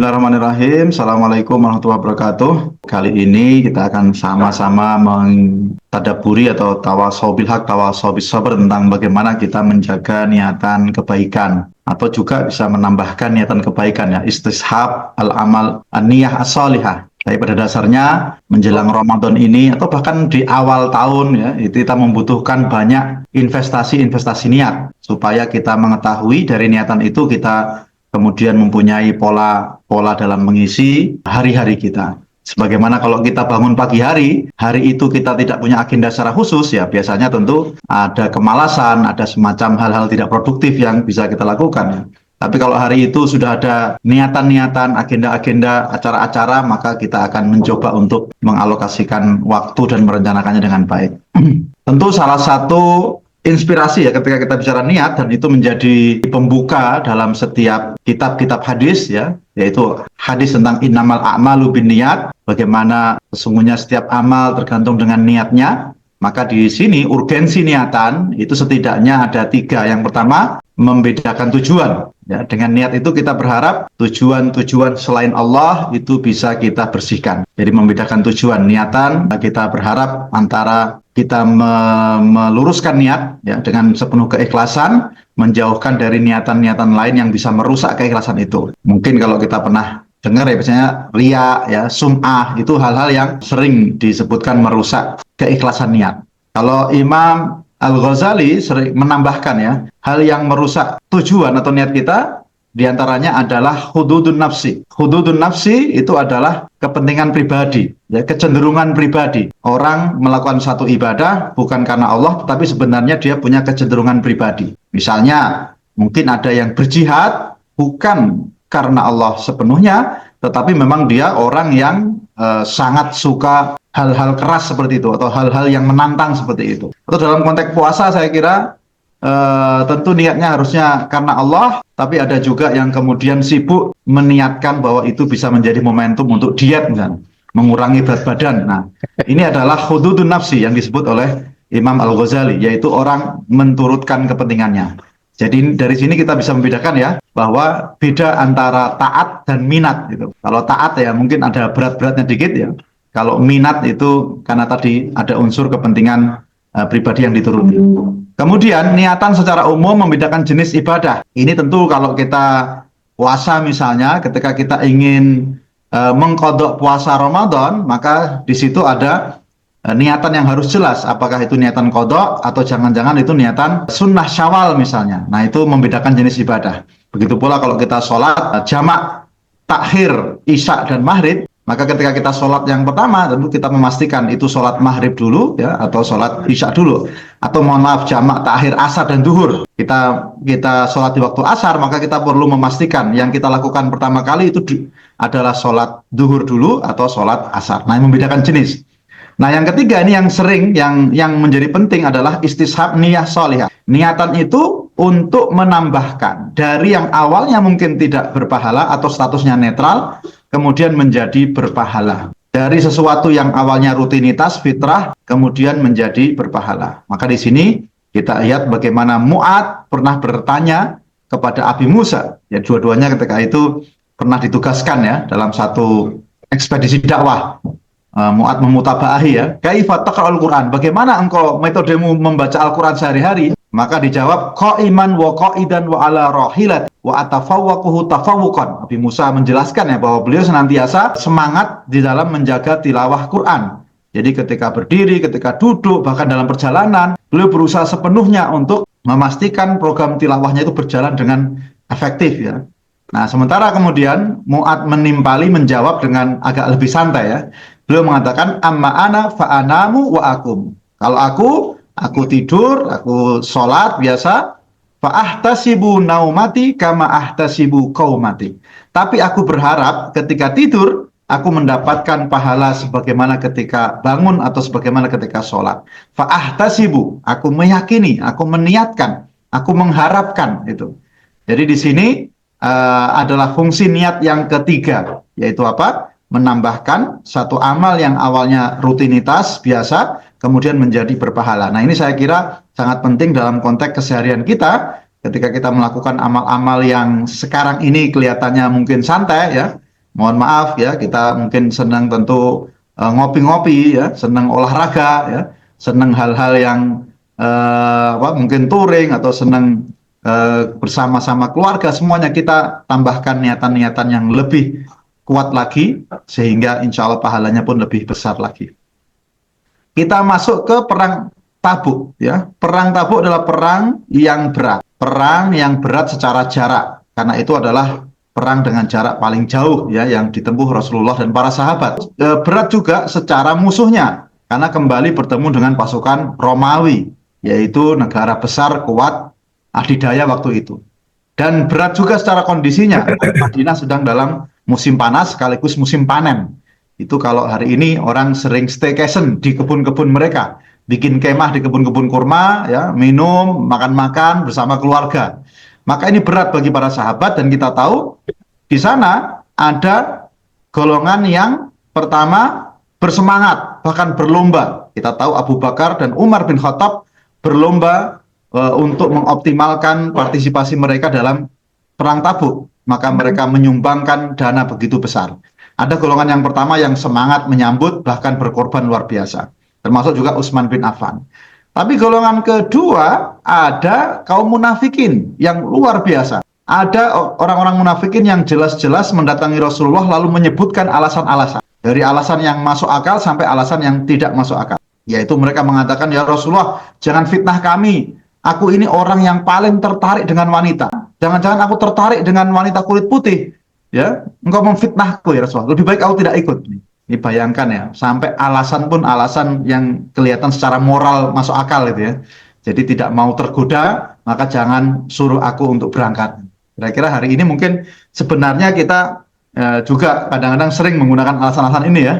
Bismillahirrahmanirrahim. Assalamualaikum warahmatullahi wabarakatuh. Kali ini kita akan sama-sama mentadabburi atau tawasau bil haq, tawasau bis sabr tentang bagaimana kita menjaga niatan kebaikan atau juga bisa menambahkan niatan kebaikan ya, istishab al-amal an-niyah as-salihah. Tapi pada dasarnya menjelang Ramadan ini atau bahkan di awal tahun ya, itu kita membutuhkan banyak investasi-investasi niat supaya kita mengetahui dari niatan itu kita kemudian mempunyai pola dalam mengisi hari-hari kita. Sebagaimana kalau kita bangun pagi hari itu kita tidak punya agenda secara khusus, ya biasanya tentu ada kemalasan, ada semacam hal-hal tidak produktif yang bisa kita lakukan. Ya. Tapi kalau hari itu sudah ada niatan-niatan, agenda-agenda, acara-acara, maka kita akan mencoba untuk mengalokasikan waktu dan merencanakannya dengan baik. Tentu salah satu inspirasi ya ketika kita bicara niat, dan itu menjadi pembuka dalam setiap kitab-kitab hadis ya, yaitu hadis tentang innamal a'malu binniyat, bagaimana sesungguhnya setiap amal tergantung dengan niatnya. Maka di sini urgensi niatan itu setidaknya ada 3. Yang pertama, membedakan tujuan. Ya, dengan niat itu kita berharap tujuan-tujuan selain Allah itu bisa kita bersihkan. Jadi membedakan tujuan. Niatan kita berharap antara kita meluruskan niat ya, dengan sepenuh keikhlasan, menjauhkan dari niatan-niatan lain yang bisa merusak keikhlasan itu. Mungkin kalau kita pernah dengar ya, biasanya riya, ya, sum'ah, itu hal-hal yang sering disebutkan merusak keikhlasan niat. Kalau Imam Al-Ghazali sering menambahkan ya, hal yang merusak tujuan atau niat kita diantaranya adalah hududun nafsi. Hududun nafsi itu adalah kepentingan pribadi, ya, kecenderungan pribadi. Orang melakukan satu ibadah bukan karena Allah, tapi sebenarnya dia punya kecenderungan pribadi. Misalnya, mungkin ada yang berjihad bukan karena Allah sepenuhnya, tetapi memang dia orang yang sangat suka hal-hal keras seperti itu, atau hal-hal yang menantang seperti itu. Atau dalam konteks puasa saya kira tentu niatnya harusnya karena Allah, tapi ada juga yang kemudian sibuk meniatkan bahwa itu bisa menjadi momentum untuk diet misalnya, mengurangi berat badan. Nah, ini adalah hududun nafsi yang disebut oleh Imam Al-Ghazali, yaitu orang menturutkan kepentingannya. Jadi dari sini kita bisa membedakan ya, bahwa beda antara taat dan minat gitu. Kalau taat ya mungkin ada berat-beratnya dikit ya. Kalau minat itu karena tadi ada unsur kepentingan pribadi yang dituruti. Kemudian niatan secara umum membedakan jenis ibadah. Ini tentu kalau kita puasa misalnya, ketika kita ingin mengqadha puasa Ramadan, maka di situ ada niatan yang harus jelas, apakah itu niatan qadha atau jangan-jangan itu niatan sunnah syawal misalnya. Nah, itu membedakan jenis ibadah. Begitu pula kalau kita sholat jamak takhir isya dan maghrib, maka ketika kita sholat yang pertama tentu kita memastikan itu sholat maghrib dulu ya, atau sholat isya dulu, atau mohon maaf jamak takhir asar dan duhur. Kita sholat di waktu asar, maka kita perlu memastikan yang kita lakukan pertama kali itu adalah sholat duhur dulu atau sholat asar. Nah, yang membedakan jenis. Nah, yang ketiga ini yang sering yang menjadi penting adalah istishab niyah sholihah. Niatan itu untuk menambahkan dari yang awalnya mungkin tidak berpahala atau statusnya netral, kemudian menjadi berpahala. Dari sesuatu yang awalnya rutinitas, fitrah, kemudian menjadi berpahala. Maka di sini kita lihat bagaimana Mu'ad pernah bertanya kepada Abi Musa. Ya, dua-duanya ketika itu pernah ditugaskan ya dalam satu ekspedisi dakwah. Mu'ad memutabaahi ya, kaifa taqra'ul Qur'an, bagaimana engkau metodemu membaca Al-Quran sehari-hari? Maka dijawab, qa'iman wa qa'idan wa ala rahilat wa atafawwaquhu tafawuqan. Nabi Musa menjelaskan ya bahwa beliau senantiasa semangat di dalam menjaga tilawah Quran. Jadi ketika berdiri, ketika duduk, bahkan dalam perjalanan, beliau berusaha sepenuhnya untuk memastikan program tilawahnya itu berjalan dengan efektif ya. Nah, sementara kemudian Mu'ad menimpali menjawab dengan agak lebih santai ya. Beliau mengatakan, amma ana fa'anamu wa akum. Kalau aku tidur, aku sholat biasa, fa'ahtasibu naumati kama ahtasibu qaumati. Tapi aku berharap ketika tidur, aku mendapatkan pahala sebagaimana ketika bangun atau sebagaimana ketika sholat. Fa'ahtasibu, aku meyakini, aku meniatkan, aku mengharapkan itu. Jadi di sini adalah fungsi niat yang ketiga, yaitu apa? Menambahkan satu amal yang awalnya rutinitas biasa, kemudian menjadi berpahala. Nah, ini saya kira sangat penting dalam konteks keseharian kita, ketika kita melakukan amal-amal yang sekarang ini kelihatannya mungkin santai ya, Mohon maaf ya, kita mungkin senang tentu ngopi-ngopi ya, senang olahraga ya, senang hal-hal yang mungkin touring atau senang bersama-sama keluarga, semuanya kita tambahkan niatan-niatan yang lebih kuat lagi sehingga insya Allah pahalanya pun lebih besar lagi. Kita masuk ke perang Tabuk ya. Perang Tabuk adalah perang yang berat. Perang yang berat secara jarak. Karena itu adalah perang dengan jarak paling jauh ya yang ditempuh Rasulullah dan para sahabat. Berat juga secara musuhnya karena kembali bertemu dengan pasukan Romawi, yaitu negara besar kuat adidaya waktu itu. Dan berat juga secara kondisinya. Madinah sedang dalam musim panas sekaligus musim panen. Itu kalau hari ini orang sering staycation di kebun-kebun mereka, bikin kemah di kebun-kebun kurma, ya, minum, makan-makan bersama keluarga. Maka ini berat bagi para sahabat dan kita tahu di sana ada golongan yang pertama bersemangat, bahkan berlomba. Kita tahu Abu Bakar dan Umar bin Khattab berlomba untuk mengoptimalkan partisipasi mereka dalam perang Tabuk. Maka mereka menyumbangkan dana begitu besar. Ada golongan yang pertama yang semangat menyambut bahkan berkorban luar biasa. Termasuk juga Utsman bin Affan. Tapi golongan kedua ada kaum munafikin yang luar biasa. Ada orang-orang munafikin yang jelas-jelas mendatangi Rasulullah lalu menyebutkan alasan-alasan. Dari alasan yang masuk akal sampai alasan yang tidak masuk akal. Yaitu mereka mengatakan, ya Rasulullah jangan fitnah kami. Aku ini orang yang paling tertarik dengan wanita. Jangan-jangan aku tertarik dengan wanita kulit putih. Ya, engkau memfitnahku ya Rasulullah. Lebih baik aku tidak ikut. Ini bayangkan ya, sampai alasan pun alasan yang kelihatan secara moral masuk akal gitu ya. Jadi tidak mau tergoda, maka jangan suruh aku untuk berangkat. Kira-kira hari ini mungkin sebenarnya kita juga kadang-kadang sering menggunakan alasan-alasan ini ya.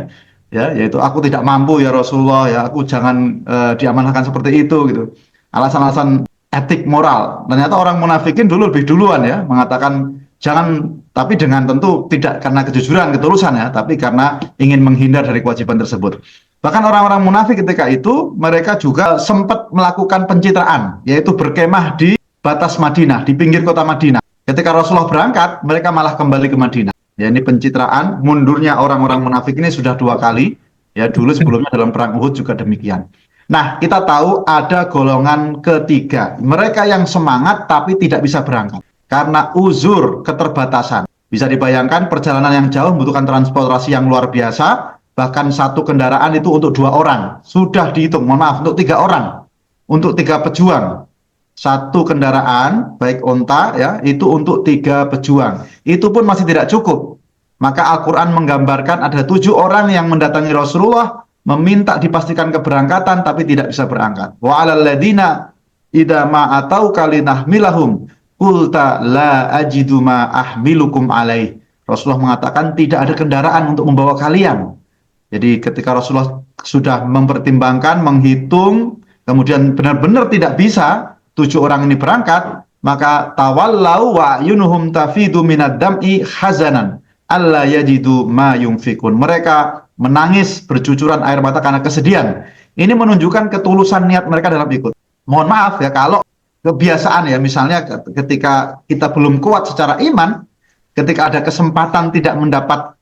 Ya, yaitu aku tidak mampu ya Rasulullah, ya aku jangan diamanahkan seperti itu gitu. Alasan-alasan etik moral. Ternyata orang munafikin dulu lebih duluan ya mengatakan jangan, tapi dengan tentu tidak karena kejujuran, ketulusan ya, tapi karena ingin menghindar dari kewajiban tersebut. Bahkan orang-orang munafik ketika itu, mereka juga sempat melakukan pencitraan, yaitu berkemah di batas Madinah, di pinggir kota Madinah. Ketika Rasulullah berangkat, mereka malah kembali ke Madinah. Ya, ini pencitraan, mundurnya orang-orang munafik ini sudah 2 kali, ya dulu sebelumnya dalam perang Uhud juga demikian. Nah, kita tahu ada golongan ketiga, mereka yang semangat tapi tidak bisa berangkat. Karena uzur keterbatasan. Bisa dibayangkan perjalanan yang jauh membutuhkan transportasi yang luar biasa, bahkan satu kendaraan itu untuk 2 orang. Sudah dihitung, mohon maaf, untuk 3 orang. Untuk 3 pejuang. Satu kendaraan, baik onta, ya, itu untuk 3 pejuang. Itu pun masih tidak cukup. Maka Al-Quran menggambarkan ada 7 orang yang mendatangi Rasulullah, meminta dipastikan keberangkatan, tapi tidak bisa berangkat. Wa 'alal ladina idza ma atau kalinahmilahum qulta la ajidu ma ahmilukum alaih. Rasulullah mengatakan tidak ada kendaraan untuk membawa kalian. Jadi ketika Rasulullah sudah mempertimbangkan, menghitung, kemudian benar-benar tidak bisa 7 orang ini berangkat, maka tawallau wa yunuhum tafidu minad dam'i hazanan alla yajidu ma yunfikun. Mereka menangis bercucuran air mata karena kesedihan. Ini menunjukkan ketulusan niat mereka dalam ikut. Mohon maaf ya kalau kebiasaan ya, misalnya ketika kita belum kuat secara iman, ketika ada kesempatan tidak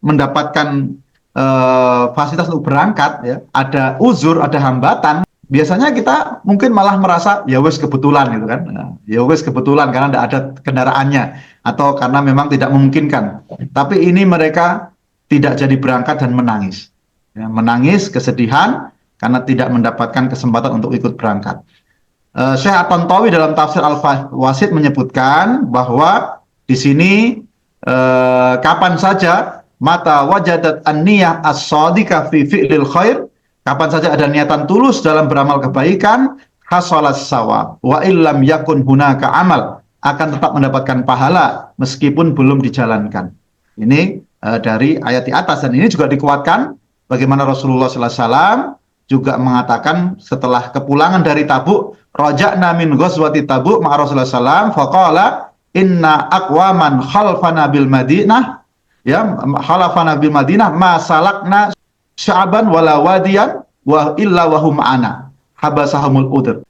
mendapatkan fasilitas untuk berangkat, ya, ada uzur, ada hambatan, biasanya kita mungkin malah merasa ya wes kebetulan gitu kan, ya wes kebetulan karena tidak ada kendaraannya atau karena memang tidak memungkinkan. Tapi ini mereka tidak jadi berangkat dan menangis, ya, menangis kesedihan karena tidak mendapatkan kesempatan untuk ikut berangkat. Syekh At-Tantawi dalam tafsir Al-Wasit menyebutkan bahwa di sini kapan saja mata wajadat an-niyah as-shadiqah fi fi'lil khair, kapan saja ada niatan tulus dalam beramal kebaikan, hasalas sawab wa illam yakun hunaka amal, akan tetap mendapatkan pahala meskipun belum dijalankan. Ini dari ayat di atas, dan ini juga dikuatkan bagaimana Rasulullah sallallahu alaihi wasallam juga mengatakan setelah kepulangan dari Tabuk, raja'na min ghazwati Tabuk ma'a Rasulullah sallallahu faqala inna aqwaman khalfana bil Madinah, ya, khalfana bil Madinah ma salakna sya'ban wala wadiyan wa illa wahum ma'ana habasahumul udr.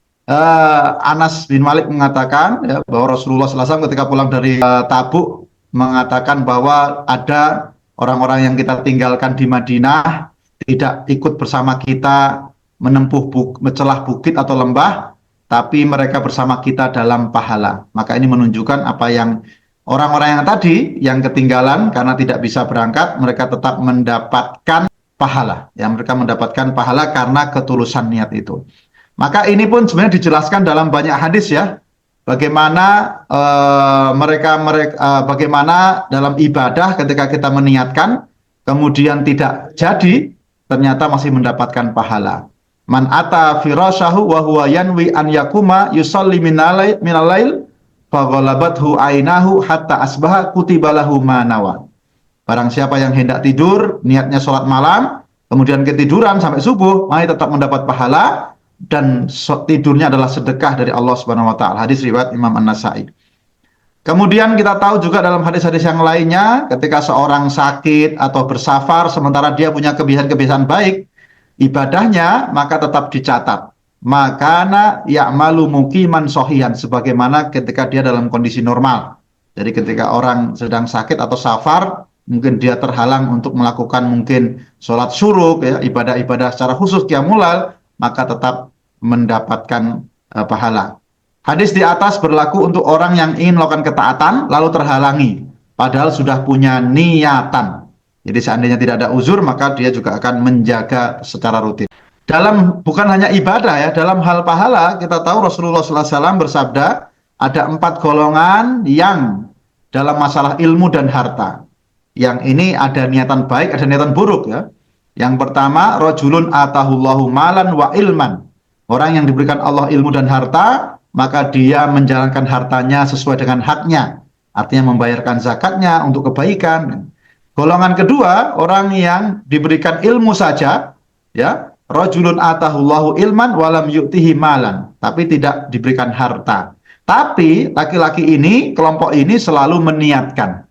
Anas bin Malik mengatakan ya, bahwa Rasulullah sallallahu alaihi wasallam ketika pulang dari Tabuk mengatakan bahwa ada orang-orang yang kita tinggalkan di Madinah tidak ikut bersama kita menempuh celah bukit atau lembah, tapi mereka bersama kita dalam pahala. Maka ini menunjukkan apa yang orang-orang yang tadi yang ketinggalan karena tidak bisa berangkat, mereka tetap mendapatkan pahala. Ya, mereka mendapatkan pahala karena ketulusan niat itu. Maka ini pun sebenarnya dijelaskan dalam banyak hadis ya. Bagaimana bagaimana dalam ibadah ketika kita meniatkan kemudian tidak jadi, ternyata masih mendapatkan pahala. Man ata firasyahu wa huwa yanwi an yakuma yusalli minal lail faghalabathu ainahu hatta asbaha kutiba lahu ma nawa. Barang siapa yang hendak tidur, niatnya sholat malam, kemudian ketiduran sampai subuh, maka tetap mendapat pahala dan tidurnya adalah sedekah dari Allah Subhanahu wa taala. Hadis riwayat Imam An-Nasa'i. Kemudian kita tahu juga dalam hadis-hadis yang lainnya, ketika seorang sakit atau bersafar sementara dia punya kebiasaan-kebiasaan baik, ibadahnya maka tetap dicatat. Makana ya'malu muqiman shahihan, sebagaimana ketika dia dalam kondisi normal. Jadi ketika orang sedang sakit atau safar, mungkin dia terhalang untuk melakukan mungkin sholat syuruk, ya, ibadah-ibadah secara khusus qiyamul lail, maka tetap mendapatkan pahala. Hadis di atas berlaku untuk orang yang ingin melakukan ketaatan lalu terhalangi, padahal sudah punya niatan. Jadi seandainya tidak ada uzur, maka dia juga akan menjaga secara rutin. Bukan hanya ibadah ya, dalam hal pahala kita tahu Rasulullah SAW bersabda, ada 4 golongan yang dalam masalah ilmu dan harta. Yang ini ada niatan baik, ada niatan buruk ya. Yang pertama, rajulun atahullahu malan wa ilman. Orang yang diberikan Allah ilmu dan harta, maka dia menjalankan hartanya sesuai dengan haknya. Artinya membayarkan zakatnya untuk kebaikan. Golongan kedua, orang yang diberikan ilmu saja, ya. Rajulun atahullahu ilman walam yu'tihi malan, tapi tidak diberikan harta. Tapi laki-laki ini, kelompok ini selalu meniatkan,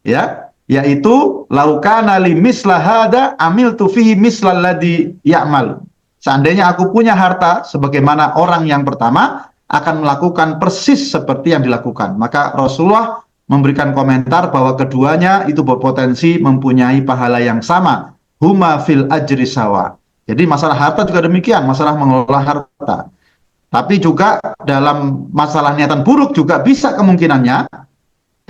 ya. Yaitu laukana li misla hada amiltu fihi mislal ladzi ya'mal. Seandainya aku punya harta sebagaimana orang yang pertama, akan melakukan persis seperti yang dilakukan. Maka Rasulullah memberikan komentar bahwa keduanya itu berpotensi mempunyai pahala yang sama. Huma fil ajri sawa. Jadi masalah harta juga demikian, masalah mengelola harta. Tapi juga dalam masalah niatan buruk juga bisa kemungkinannya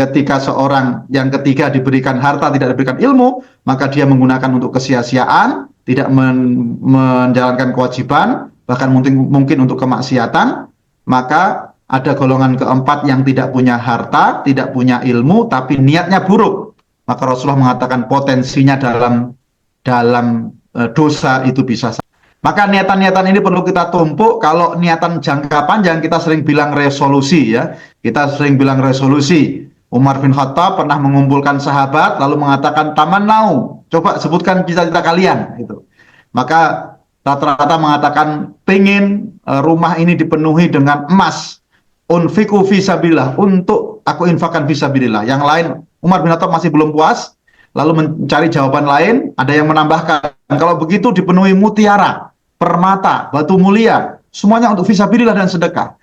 ketika seorang yang ketiga diberikan harta tidak diberikan ilmu, maka dia menggunakan untuk kesia-siaan, tidak menjalankan kewajiban, bahkan mungkin untuk kemaksiatan. Maka ada golongan keempat yang tidak punya harta, tidak punya ilmu, tapi niatnya buruk. Maka Rasulullah mengatakan potensinya dalam dosa itu bisa. Maka niatan-niatan ini perlu kita tumpuk. Kalau niatan jangka panjang kita sering bilang resolusi ya. Kita sering bilang resolusi. Umar bin Khattab pernah mengumpulkan sahabat lalu mengatakan tamannau, coba sebutkan cita-cita kalian gitu. Maka rata-rata mengatakan pengen rumah ini dipenuhi dengan emas, unfiku fisabilillah, untuk aku infakkan fisabilillah. Yang lain, Umar bin Khattab masih belum puas, lalu mencari jawaban lain. Ada yang menambahkan kalau begitu dipenuhi mutiara, permata, batu mulia, semuanya untuk fisabilillah dan sedekah.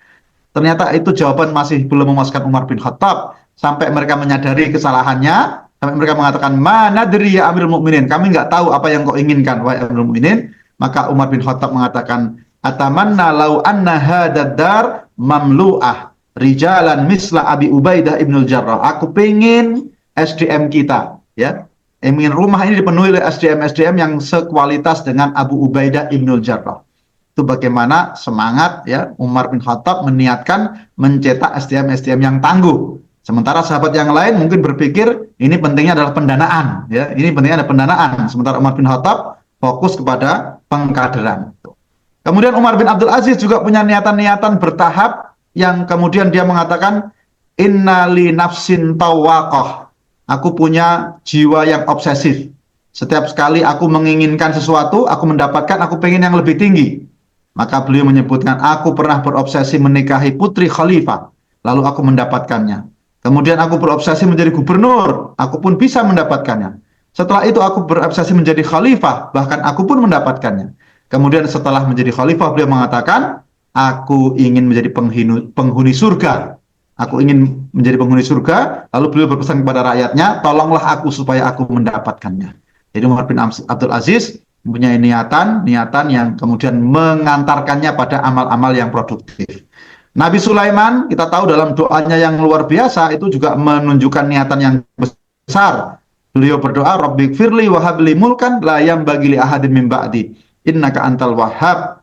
Ternyata itu jawaban masih belum memuaskan Umar bin Khattab. Sampai mereka menyadari kesalahannya, sampai mereka mengatakan, ma nadri ya Amirul Mukminin, kami nggak tahu apa yang kau inginkan, wahai Amirul Mukminin. Maka Umar bin Khattab mengatakan, atamanna law anna hadad dar mamlu'ah rijalan misla Abi Ubaidah ibnul Jarrah. Aku pengen SDM kita, ya, ingin rumah ini dipenuhi oleh SDM yang sekualitas dengan Abu Ubaidah ibnul Jarrah. Itu bagaimana semangat ya Umar bin Khattab meniatkan mencetak SDM yang tangguh. Sementara sahabat yang lain mungkin berpikir ini pentingnya adalah pendanaan, ya. Ini pentingnya adalah pendanaan. Sementara Umar bin Khattab fokus kepada pengkaderan. Kemudian Umar bin Abdul Aziz juga punya niatan-niatan bertahap yang kemudian dia mengatakan inna li nafsin tawaqah. Aku punya jiwa yang obsesif. Setiap sekali aku menginginkan sesuatu, aku mendapatkan, aku pengen yang lebih tinggi. Maka beliau menyebutkan aku pernah berobsesi menikahi putri khalifah, lalu aku mendapatkannya. Kemudian aku berobsesi menjadi gubernur, aku pun bisa mendapatkannya. Setelah itu aku berobsesi menjadi khalifah, bahkan aku pun mendapatkannya. Kemudian setelah menjadi khalifah, beliau mengatakan, aku ingin menjadi penghuni surga. aku ingin menjadi penghuni surga, lalu beliau berpesan kepada rakyatnya, tolonglah aku supaya aku mendapatkannya. Jadi Umar bin Abdul Aziz mempunyai niatan yang kemudian mengantarkannya pada amal-amal yang produktif. Nabi Sulaiman, kita tahu dalam doanya yang luar biasa, itu juga menunjukkan niatan yang besar. Beliau berdoa, Rabbi firli wahabli mulkan la yambagi li ahadin min ba'di, innaka antal wahhab.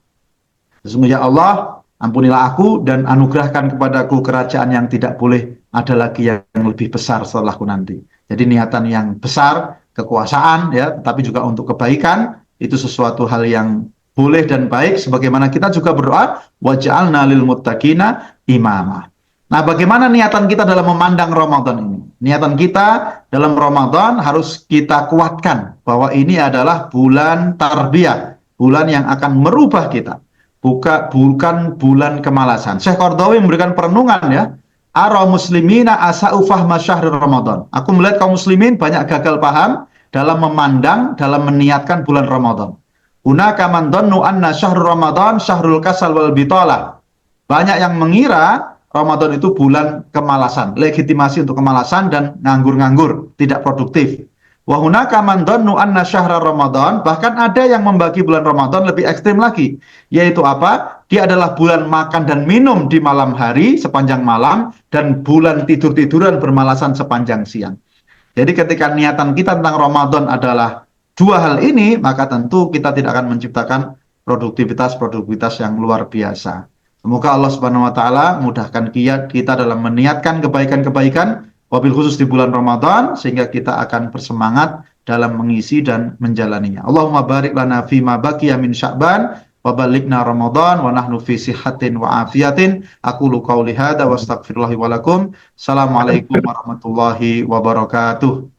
Sesungguhnya Allah, ampunilah aku dan anugerahkan kepadaku kerajaan yang tidak boleh ada lagi yang lebih besar setelahku nanti. Jadi niatan yang besar, kekuasaan, ya, tapi juga untuk kebaikan, itu sesuatu hal yang boleh dan baik. Sebagaimana kita juga berdoa, waj'alna lil muttaqina imama. Nah, bagaimana niatan kita dalam memandang Ramadan ini? Niatan kita dalam Ramadan harus kita kuatkan bahwa ini adalah bulan tarbiyah, bulan yang akan merubah kita. Bukan bulan kemalasan. Syekh Qardawi memberikan perenungan ya. Ara muslimina asa'u fahma syahri Ramadan. Aku melihat kaum muslimin banyak gagal paham dalam memandang, dalam meniatkan bulan Ramadan. Hunaka man dhannu anna syahrul Ramadan syahrul kasal wal bitalah. Banyak yang mengira Ramadan itu bulan kemalasan, legitimasi untuk kemalasan dan nganggur-nganggur, tidak produktif. Wa hunaka man dhannu anna syahra Ramadan, bahkan ada yang membagi bulan Ramadan lebih ekstrim lagi, yaitu apa? Dia adalah bulan makan dan minum di malam hari sepanjang malam dan bulan tidur-tiduran bermalasan sepanjang siang. Jadi ketika niatan kita tentang Ramadan adalah dua hal ini, maka tentu kita tidak akan menciptakan produktivitas yang luar biasa. Semoga Allah Subhanahu wa taala mudahkan kita dalam meniatkan kebaikan-kebaikan, wabil khusus di bulan Ramadan, sehingga kita akan bersemangat dalam mengisi dan menjalaninya. Allahumma barik lana fima baqiya min Sya'ban wa balighna Ramadan wa nahnu fi sihhatin wa afiyatin. Aqulu qauli hadza wa astaghfirullahi wa lakum. Assalamualaikum warahmatullahi wabarakatuh.